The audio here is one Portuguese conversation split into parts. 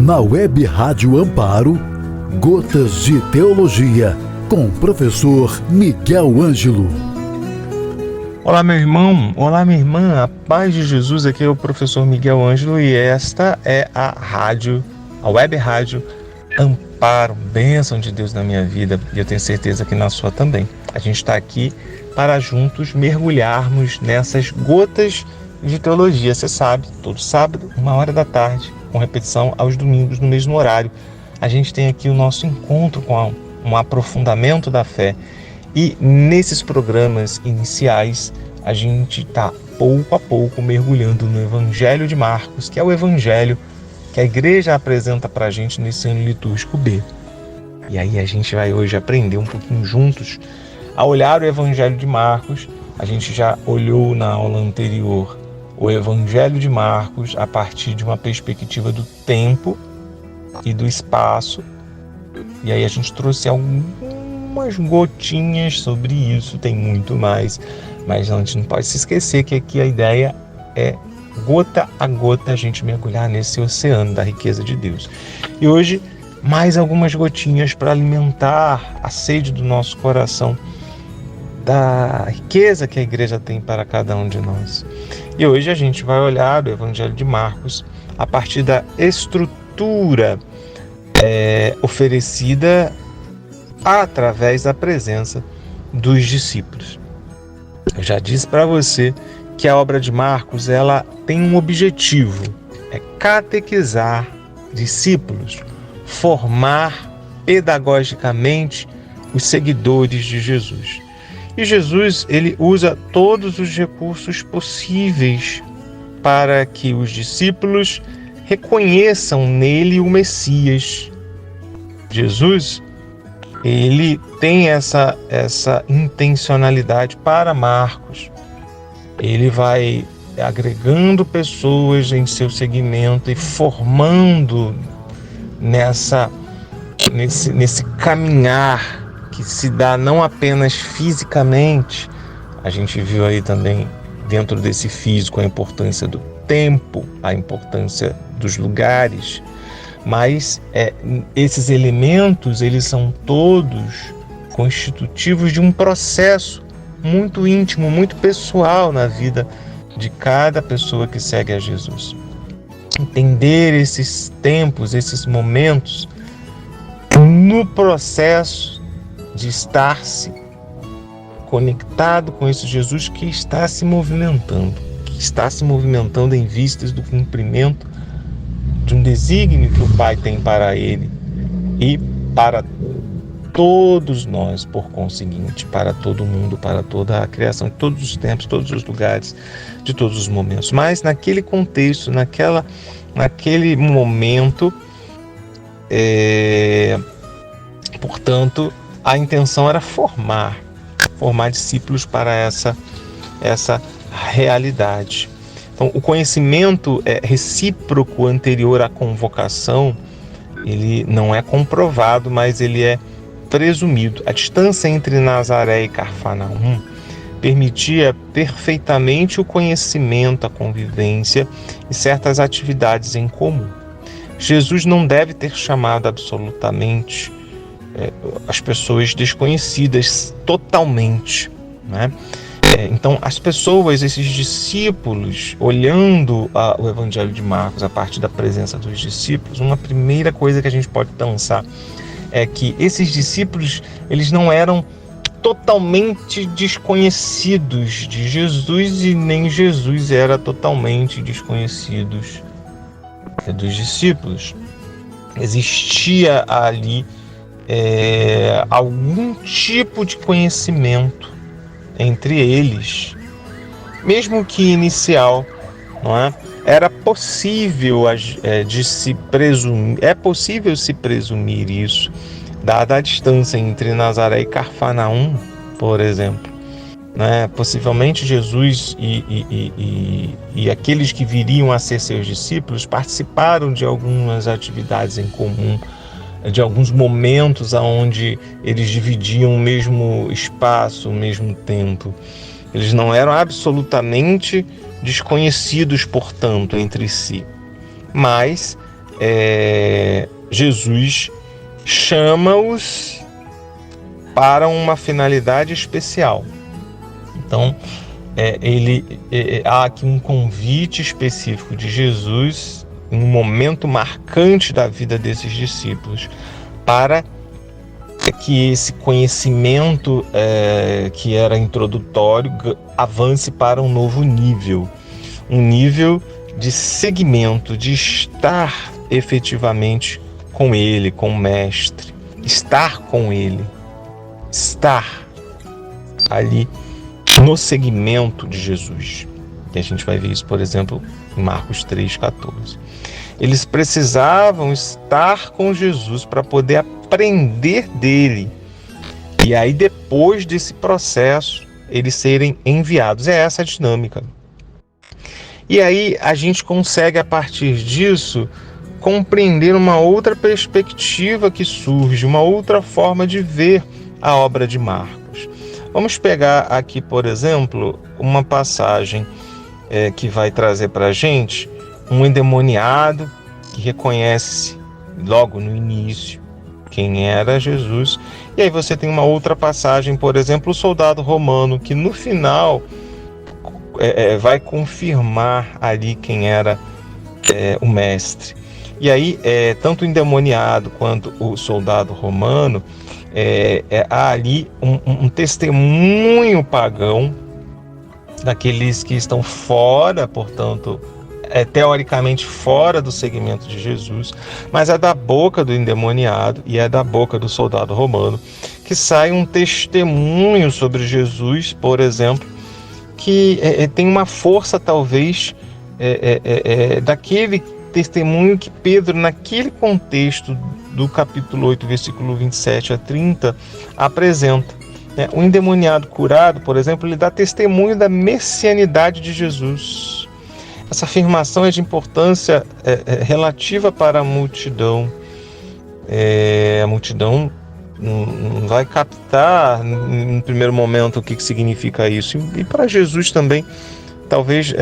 Na Web Rádio Amparo, Gotas de Teologia, com o professor Miguel Ângelo. Olá, meu irmão, olá, minha irmã, a paz de Jesus. Aqui é o professor Miguel Ângelo e esta é a Web Rádio Amparo, bênção de Deus na minha vida e eu tenho certeza que na sua também. A gente está aqui para juntos mergulharmos nessas gotas de teologia. Você sabe, todo sábado, 13h, com repetição aos domingos no mesmo horário. A gente tem aqui o nosso encontro com um aprofundamento da fé. E nesses programas iniciais, a gente está pouco a pouco mergulhando no Evangelho de Marcos, que é o Evangelho que a igreja apresenta para a gente nesse ano litúrgico B. E aí a gente vai hoje aprender um pouquinho juntos a olhar o Evangelho de Marcos. A gente já olhou na aula anterior o Evangelho de Marcos a partir de uma perspectiva do tempo e do espaço. E aí a gente trouxe algumas gotinhas sobre isso, tem muito mais. Mas a gente não pode se esquecer que aqui a ideia é gota a gota a gente mergulhar nesse oceano da riqueza de Deus. E hoje, mais algumas gotinhas para alimentar a sede do nosso coração, da riqueza que a igreja tem para cada um de nós. E hoje a gente vai olhar o Evangelho de Marcos a partir da estrutura oferecida através da presença dos discípulos. Eu já disse para você que a obra de Marcos ela tem um objetivo, é catequizar discípulos, formar pedagogicamente os seguidores de Jesus. E Jesus ele usa todos os recursos possíveis para que os discípulos reconheçam nele o Messias. Jesus ele tem essa intencionalidade para Marcos. Ele vai agregando pessoas em seu segmento e formando nesse caminhar que se dá não apenas fisicamente. A gente viu aí também dentro desse físico a importância do tempo, a importância dos lugares, mas esses elementos eles são todos constitutivos de um processo muito íntimo, muito pessoal na vida de cada pessoa que segue a Jesus. Entender esses tempos, esses momentos no processo de estar-se conectado com esse Jesus que está se movimentando em vistas do cumprimento de um desígnio que o Pai tem para ele e para todos nós, por conseguinte, para todo mundo, para toda a criação, de todos os tempos, todos os lugares, de todos os momentos. Mas naquele contexto, naquele momento, portanto, a intenção era formar discípulos para essa realidade. Então, o conhecimento recíproco anterior à convocação, ele não é comprovado, mas ele é presumido. A distância entre Nazaré e Cafarnaum permitia perfeitamente o conhecimento, a convivência e certas atividades em comum. Jesus não deve ter chamado absolutamente as pessoas desconhecidas totalmente, né? Então, as pessoas, esses discípulos, olhando o Evangelho de Marcos a partir da presença dos discípulos, uma primeira coisa que a gente pode pensar é que esses discípulos, eles não eram totalmente desconhecidos de Jesus e nem Jesus era totalmente desconhecido dos discípulos. Existia ali algum tipo de conhecimento entre eles, mesmo que inicial, não é? Era possível é possível se presumir isso, dada a distância entre Nazaré e Cafarnaum, por exemplo, né? Possivelmente Jesus e aqueles que viriam a ser seus discípulos participaram de algumas atividades em comum, de alguns momentos onde eles dividiam o mesmo espaço, o mesmo tempo. Eles não eram absolutamente desconhecidos, portanto, entre si. Mas Jesus chama-os para uma finalidade especial. Então, há aqui um convite específico de Jesus, em um momento marcante da vida desses discípulos, para que esse conhecimento que era introdutório avance para um novo nível, um nível de seguimento, de estar efetivamente com Ele, com o Mestre, estar com Ele, estar ali no seguimento de Jesus. E a gente vai ver isso, por exemplo, em Marcos 3,14. Eles precisavam estar com Jesus para poder aprender dele. E aí, depois desse processo, eles serem enviados. É essa a dinâmica. E aí, a gente consegue, a partir disso, compreender uma outra perspectiva que surge, uma outra forma de ver a obra de Marcos. Vamos pegar aqui, por exemplo, uma passagem que vai trazer para a gente um endemoniado que reconhece logo no início quem era Jesus. E aí você tem uma outra passagem, por exemplo, o soldado romano, que no final vai confirmar ali quem era o mestre. E aí, tanto o endemoniado quanto o soldado romano, há ali um testemunho pagão daqueles que estão fora, portanto, teoricamente fora do segmento de Jesus, mas é da boca do endemoniado e é da boca do soldado romano que sai um testemunho sobre Jesus, por exemplo, que tem uma força talvez daquele testemunho que Pedro, naquele contexto do capítulo 8, versículo 27 a 30, apresenta. O endemoniado curado, por exemplo, ele dá testemunho da messianidade de Jesus. Essa afirmação é de importância relativa para a multidão. A multidão não vai captar no primeiro momento o que significa isso. E para Jesus também, talvez,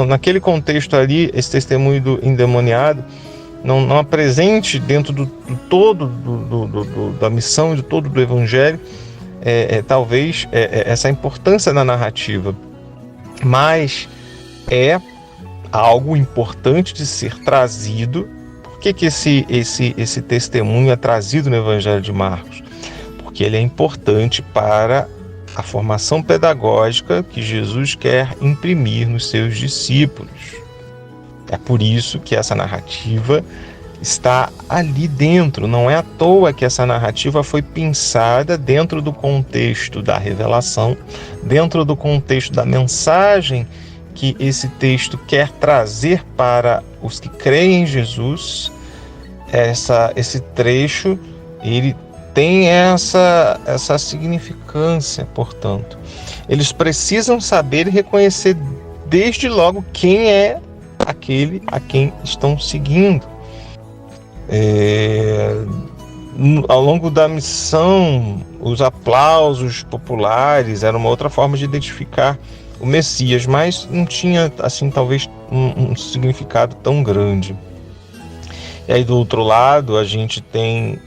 naquele contexto ali, esse testemunho do endemoniado não apresente dentro do todo da missão e do todo do evangelho, talvez essa importância na narrativa, mas é algo importante de ser trazido. Por que esse testemunho é trazido no Evangelho de Marcos? Porque ele é importante para a formação pedagógica que Jesus quer imprimir nos seus discípulos. É por isso que essa narrativa está ali dentro. Não é à toa que essa narrativa foi pensada dentro do contexto da revelação, dentro do contexto da mensagem que esse texto quer trazer para os que creem em Jesus. Esse trecho, ele tem essa significância, portanto. Eles precisam saber e reconhecer desde logo quem é aquele a quem estão seguindo. Ao longo da missão, os aplausos populares eram uma outra forma de identificar o Messias, mas não tinha, assim, talvez um significado tão grande. E aí, do outro lado, a gente tem,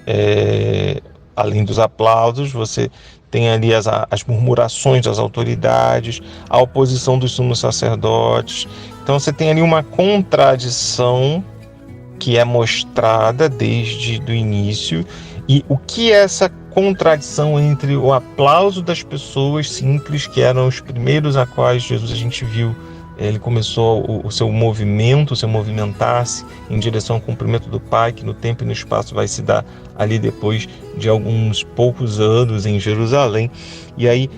além dos aplausos, você tem ali as murmurações das autoridades, a oposição dos sumos sacerdotes. Então, você tem ali uma contradição que é mostrada desde o início. E o que é essa contradição entre o aplauso das pessoas simples, que eram os primeiros a quais Jesus, a gente viu, ele começou o seu movimento, o seu movimentar-se em direção ao cumprimento do Pai, que no tempo e no espaço vai se dar ali depois de alguns poucos anos em Jerusalém. E aí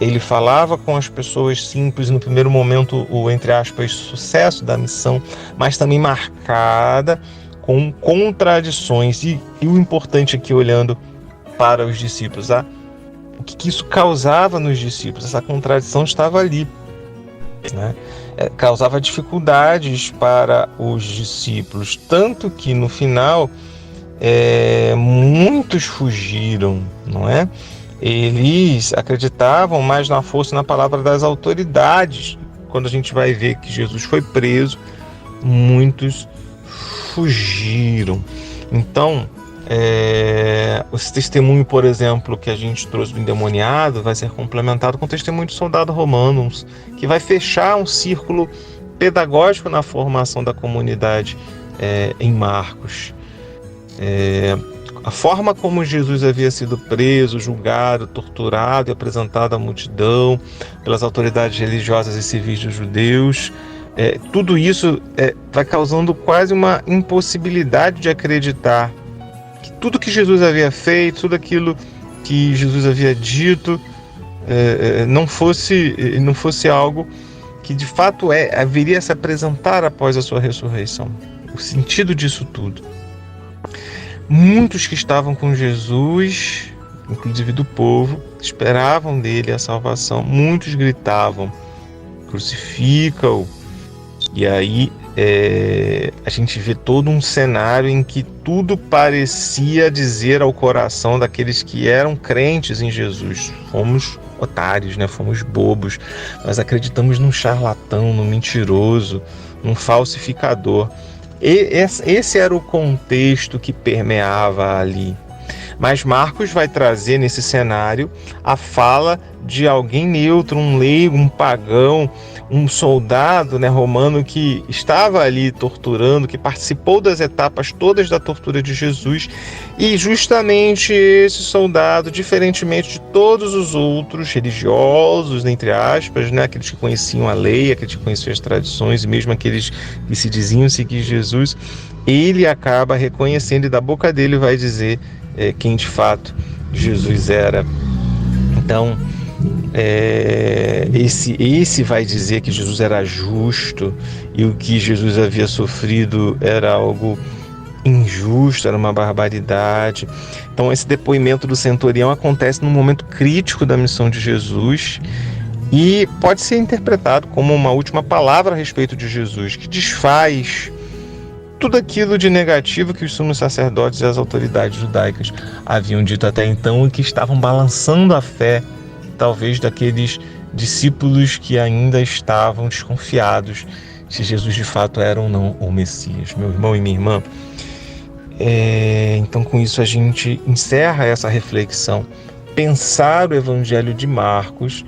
ele falava com as pessoas simples, no primeiro momento, o, entre aspas, sucesso da missão, mas também marcada com contradições. E o importante aqui, olhando para os discípulos, o que isso causava nos discípulos? Essa contradição estava ali, né? Causava dificuldades para os discípulos, tanto que no final muitos fugiram, não é? Eles acreditavam mais na força e na palavra das autoridades. Quando a gente vai ver que Jesus foi preso, muitos fugiram. Então, esse testemunho, por exemplo, que a gente trouxe do endemoniado, vai ser complementado com o testemunho do soldado romano, que vai fechar um círculo pedagógico na formação da comunidade em Marcos. A forma como Jesus havia sido preso, julgado, torturado e apresentado à multidão pelas autoridades religiosas e civis dos judeus, tudo isso vai causando quase uma impossibilidade de acreditar que tudo que Jesus havia feito, tudo aquilo que Jesus havia dito, não fosse algo que de fato haveria a se apresentar após a sua ressurreição. O sentido disso tudo. Muitos que estavam com Jesus, inclusive do povo, esperavam dele a salvação. Muitos gritavam: crucifica-o. E aí a gente vê todo um cenário em que tudo parecia dizer ao coração daqueles que eram crentes em Jesus: fomos otários, fomos bobos, nós acreditamos num charlatão, num mentiroso, num falsificador. Esse era o contexto que permeava ali. Mas Marcos vai trazer nesse cenário a fala de alguém neutro, um leigo, um pagão, um soldado romano que estava ali torturando, que participou das etapas todas da tortura de Jesus. E justamente esse soldado, diferentemente de todos os outros religiosos, entre aspas, aqueles que conheciam a lei, aqueles que conheciam as tradições, e mesmo aqueles que se diziam seguir Jesus, ele acaba reconhecendo e da boca dele vai dizer quem de fato Jesus era. Então, esse vai dizer que Jesus era justo e o que Jesus havia sofrido era algo injusto, era uma barbaridade. Então, esse depoimento do centurião acontece num momento crítico da missão de Jesus e pode ser interpretado como uma última palavra a respeito de Jesus, que desfaz tudo aquilo de negativo que os sumos sacerdotes e as autoridades judaicas haviam dito até então e que estavam balançando a fé, talvez, daqueles discípulos que ainda estavam desconfiados se Jesus de fato era ou não o Messias. Meu irmão e minha irmã, então com isso a gente encerra essa reflexão. Pensar o Evangelho de Marcos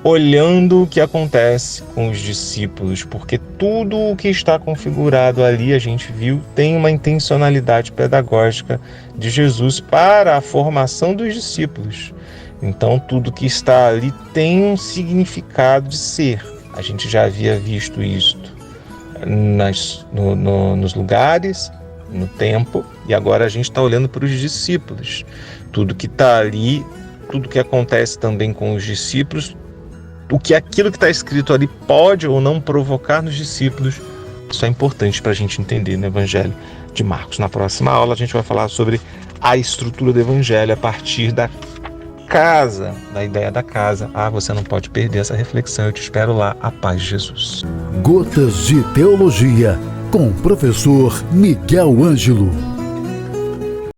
olhando o que acontece com os discípulos, porque tudo o que está configurado ali, a gente viu, tem uma intencionalidade pedagógica de Jesus para a formação dos discípulos. Então, tudo que está ali tem um significado de ser. A gente já havia visto isso nos lugares, no tempo, e agora a gente está olhando para os discípulos. Tudo que está ali, tudo que acontece também com os discípulos, aquilo que está escrito ali pode ou não provocar nos discípulos, isso é importante para a gente entender no Evangelho de Marcos. Na próxima aula a gente vai falar sobre a estrutura do Evangelho a partir da casa, da ideia da casa. Você não pode perder essa reflexão. Eu te espero lá. A paz de Jesus. Gotas de Teologia, com o professor Miguel Ângelo.